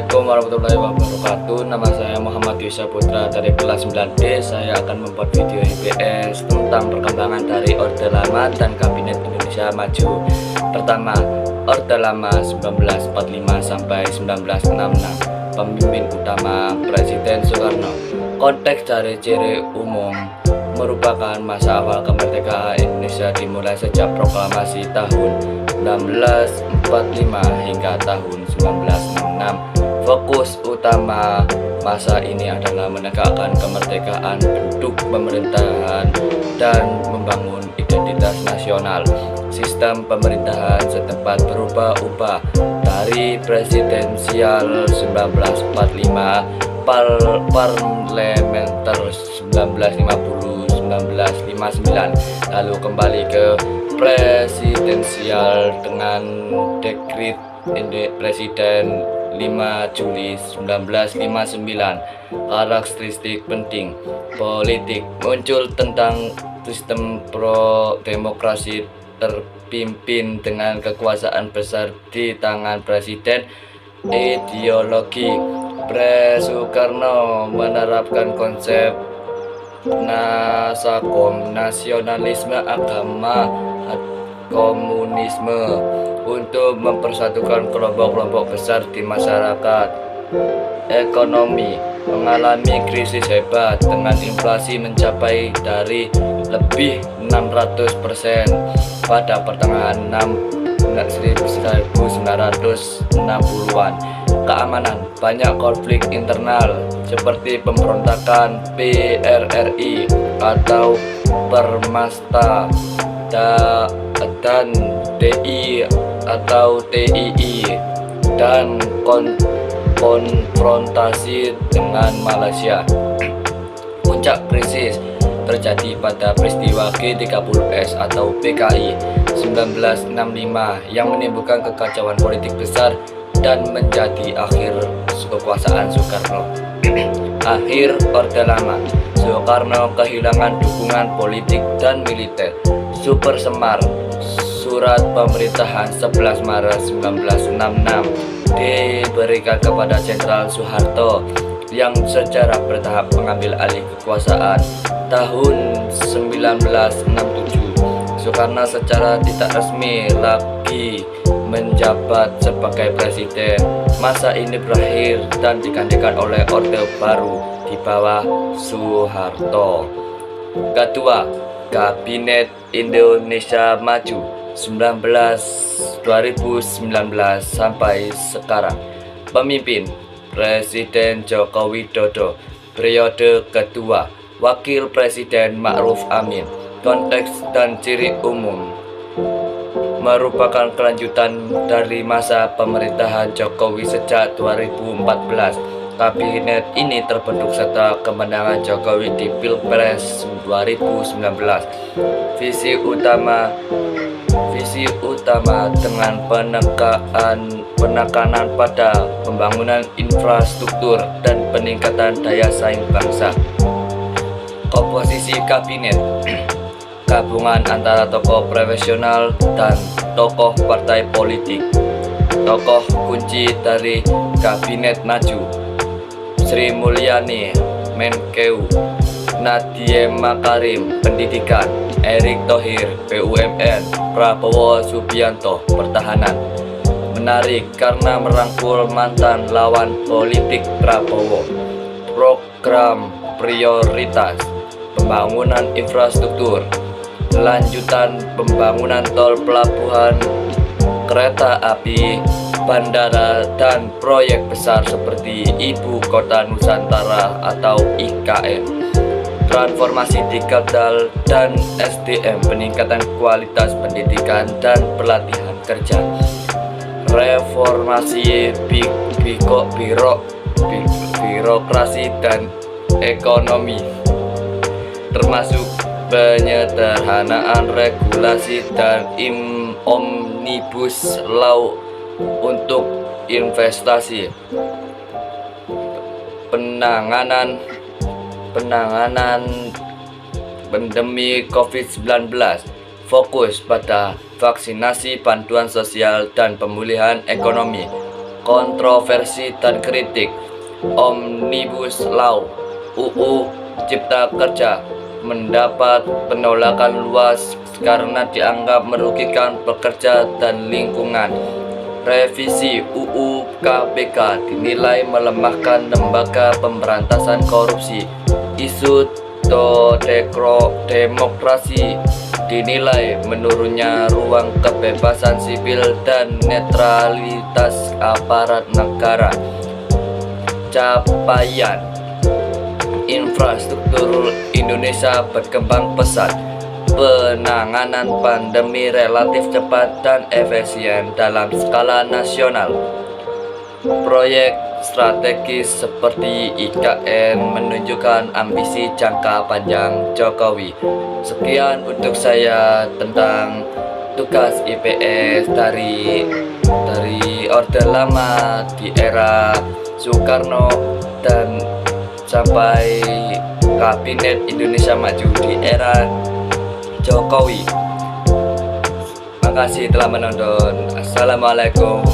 Assalamualaikum warahmatullahi wabarakatuh. Nama saya Muhammad Yusuf Putra dari kelas 9B. Saya akan membuat video IPS tentang perkembangan dari Orde Lama dan Kabinet Indonesia Maju. Pertama, Orde Lama 1945 sampai 1966. Pemimpin utama Presiden Soekarno. Konteks dari ciri umum merupakan masa awal kemerdekaan Indonesia dimulai sejak proklamasi tahun 1945 hingga tahun 1966. Fokus utama masa ini adalah menegakkan kemerdekaan bentuk pemerintahan dan membangun identitas nasional. Sistem pemerintahan setempat berubah-ubah dari presidensial 1945, parlementer 1950-1959, lalu kembali ke presidensial dengan dekret Presiden 5 Juli 1959. Karakteristik penting politik muncul tentang sistem pro-demokrasi terpimpin dengan kekuasaan besar di tangan presiden. Ideologi Soekarno menerapkan konsep nasakom, nasionalisme agama, komunisme untuk mempersatukan kelompok-kelompok besar di masyarakat. Ekonomi mengalami krisis hebat dengan inflasi mencapai dari lebih 600% pada pertengahan 1960-an. Keamanan, banyak konflik internal seperti pemberontakan PRRI atau Permasta dan DI atau TII, dan konfrontasi dengan Malaysia. Puncak krisis terjadi pada peristiwa G30S atau PKI 1965 yang menimbulkan kekacauan politik besar dan menjadi akhir kekuasaan Soekarno. Akhir Orde Lama, Soekarno kehilangan dukungan politik dan militer. Super Semar, Surat Pemerintahan 11 Maret 1966 diberikan kepada Jenderal Soeharto yang secara bertahap mengambil alih kekuasaan. Tahun 1967, Soekarno secara tidak resmi lagi menjabat sebagai presiden. Masa ini berakhir dan digantikan oleh Orde Baru di bawah Soeharto. Kedua, Kabinet Indonesia Maju 2019 sampai sekarang. Pemimpin Presiden Joko Widodo. Periode kedua, Wakil Presiden Ma'ruf Amin. Konteks dan ciri umum merupakan kelanjutan dari masa pemerintahan Jokowi sejak 2014. Kabinet ini terbentuk setelah kemenangan Jokowi di Pilpres 2019. Visi utama dengan penekanan pada pembangunan infrastruktur dan peningkatan daya saing bangsa. Komposisi kabinet gabungan antara tokoh profesional dan tokoh partai politik. Tokoh kunci dari Kabinet Maju: Sri Mulyani, Menkeu; Nadiem Makarim, Pendidikan; Erick Thohir, BUMN; Prabowo Subianto, Pertahanan. Menarik karena merangkul mantan lawan politik Prabowo. Program prioritas: pembangunan infrastruktur, lanjutan pembangunan tol, pelabuhan, kereta api, bandara, dan proyek besar seperti Ibu Kota Nusantara atau IKN. transformasi digital dan SDM, peningkatan kualitas pendidikan dan pelatihan kerja, reformasi birokrasi dan ekonomi, termasuk penyederhanaan regulasi dan omnibus law untuk investasi, penanganan pandemi COVID-19, fokus pada vaksinasi, bantuan sosial, dan pemulihan ekonomi, kontroversi dan kritik, omnibus law, UU Cipta Kerja mendapat penolakan luas karena dianggap merugikan pekerja dan lingkungan. Revisi UU KPK dinilai melemahkan lembaga pemberantasan korupsi. Isu demokrasi dinilai menurunnya ruang kebebasan sipil dan netralitas aparat negara. Capaian infrastruktur Indonesia berkembang pesat. Penanganan pandemi relatif cepat dan efisien dalam skala nasional. Proyek strategis seperti IKN menunjukkan ambisi jangka panjang Jokowi. Sekian untuk saya tentang tugas IPS dari Orde Lama di era Soekarno dan sampai Kabinet Indonesia Maju di era Jokowi. Makasih telah menonton. Assalamualaikum.